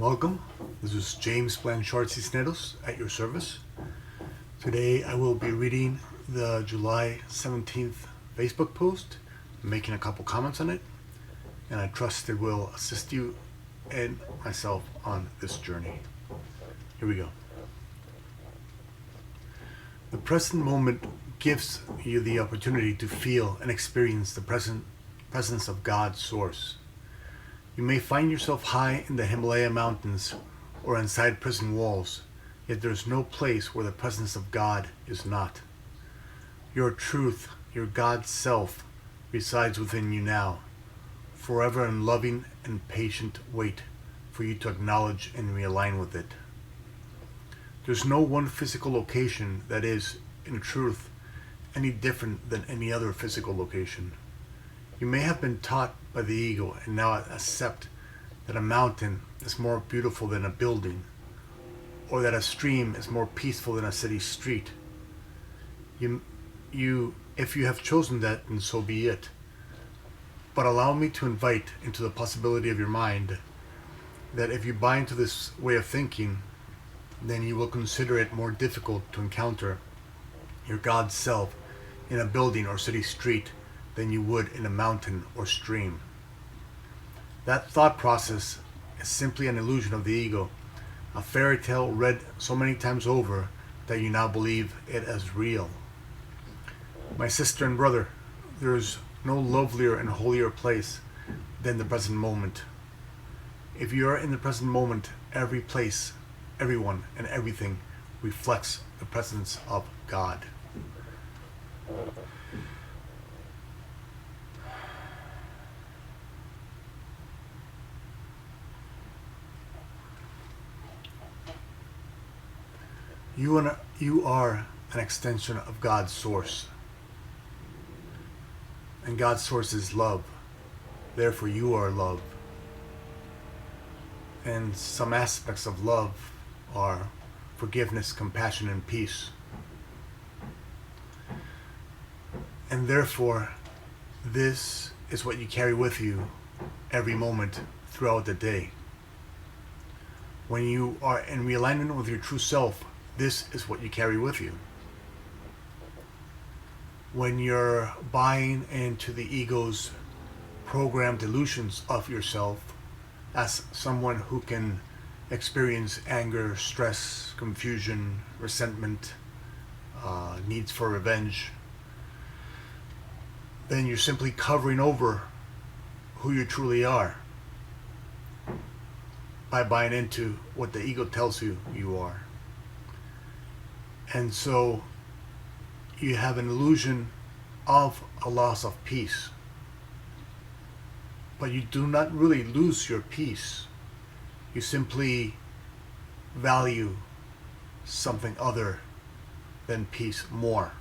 welcome. This is James Blanchard Cisneros at your service. Today I will be reading the July 17th Facebook post, making a couple comments on it, and I trust it will assist you and myself on this journey. Here we go. The present moment gives you the opportunity to feel and experience the presence of God's source. You may find yourself high in the Himalaya mountains or inside prison walls, yet there is no place where the presence of God is not. Your truth, your God self, resides within you now, forever in loving and patient wait for you to acknowledge and realign with it. There's no one physical location that is, in truth, any different than any other physical location. You may have been taught by the ego and now accept that a mountain is more beautiful than a building, or that a stream is more peaceful than a city street. If you have chosen that, then so be it. But allow me to invite into the possibility of your mind that if you buy into this way of thinking, then you will consider it more difficult to encounter your God self in a building or city street than you would in a mountain or stream. That thought process is simply an illusion of the ego, a fairy tale read so many times over that you now believe it as real. My sister and brother, there is no lovelier and holier place than the present moment. If you are in the present moment, every place, everyone, and everything reflects the presence of God. You are an extension of God's source. And God's source is love. Therefore, you are love. And some aspects of love are forgiveness, compassion, and peace. And therefore, this is what you carry with you every moment throughout the day. When you are in realignment with your true self, this is what you carry with you. When you're buying into the ego's programmed illusions of yourself as someone who can experience anger, stress, confusion, resentment, needs for revenge, then you're simply covering over who you truly are by buying into what the ego tells you you are. And so you have an illusion of a loss of peace. But you do not really lose your peace. You simply value something other than peace more.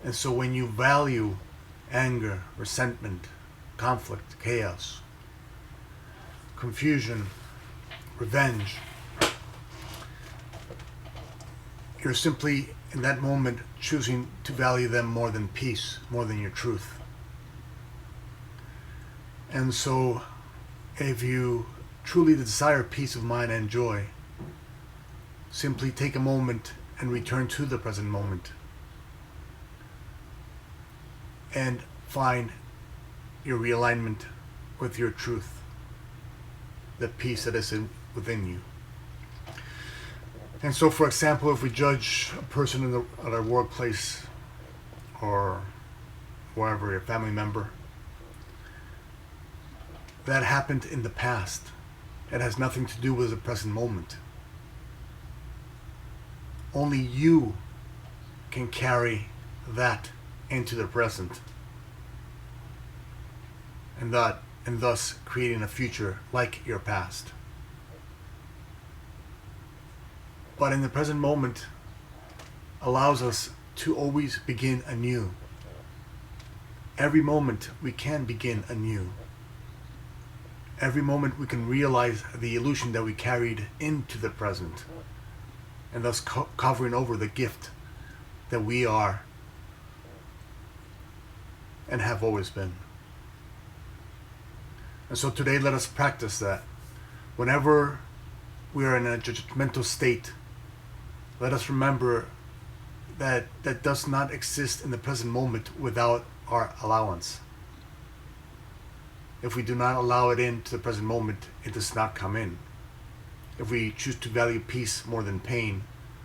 And so when you value anger, resentment, conflict, chaos, confusion, revenge, you're simply in that moment choosing to value them more than peace, more than your truth. And so if you truly desire peace of mind and joy, simply take a moment and return to the present moment and find your realignment with your truth, the peace that is within you. And so, for example, if we judge a person at our workplace or wherever, a family member, that happened in the past. It has nothing to do with the present moment. Only you can carry that into the present, and thus creating a future like your past. But in the present moment allows us to always begin anew. Every moment we can begin anew. Every moment we can realize the illusion that we carried into the present, and thus covering over the gift that we are and have always been. And so today let us practice that. Whenever we are in a judgmental state, let us remember that that does not exist in the present moment without our allowance. If we do not allow it into the present moment, it does not come in. If we choose to value peace more than pain,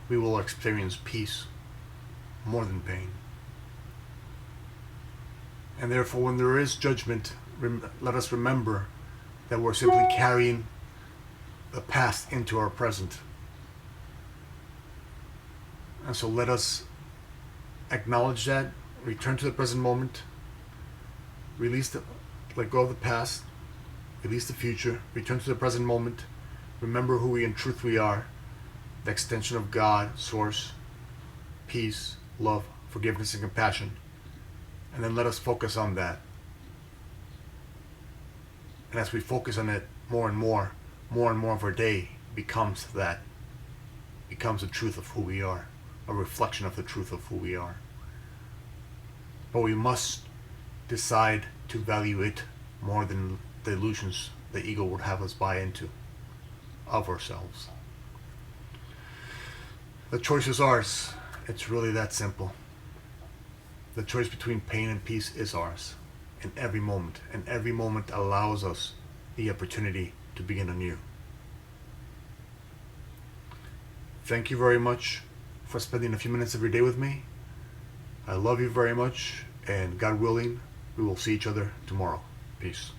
we will experience peace more than pain. And therefore, when there is judgment, let us remember that we're simply carrying the past into our present. And so let us acknowledge that, return to the present moment, let go of the past, release the future, return to the present moment, remember who we in truth we are, the extension of God, source, peace, love, forgiveness, and compassion. And then let us focus on that. And as we focus on it more and more of our day becomes that. Becomes the truth of who we are. A reflection of the truth of who we are. But we must decide to value it more than the illusions the ego would have us buy into of ourselves. The choice is ours. It's really that simple. The choice between pain and peace is ours in every moment, and every moment allows us the opportunity to begin anew. Thank you very much for spending a few minutes of your day with me. I love you very much, and God willing, we will see each other tomorrow. Peace.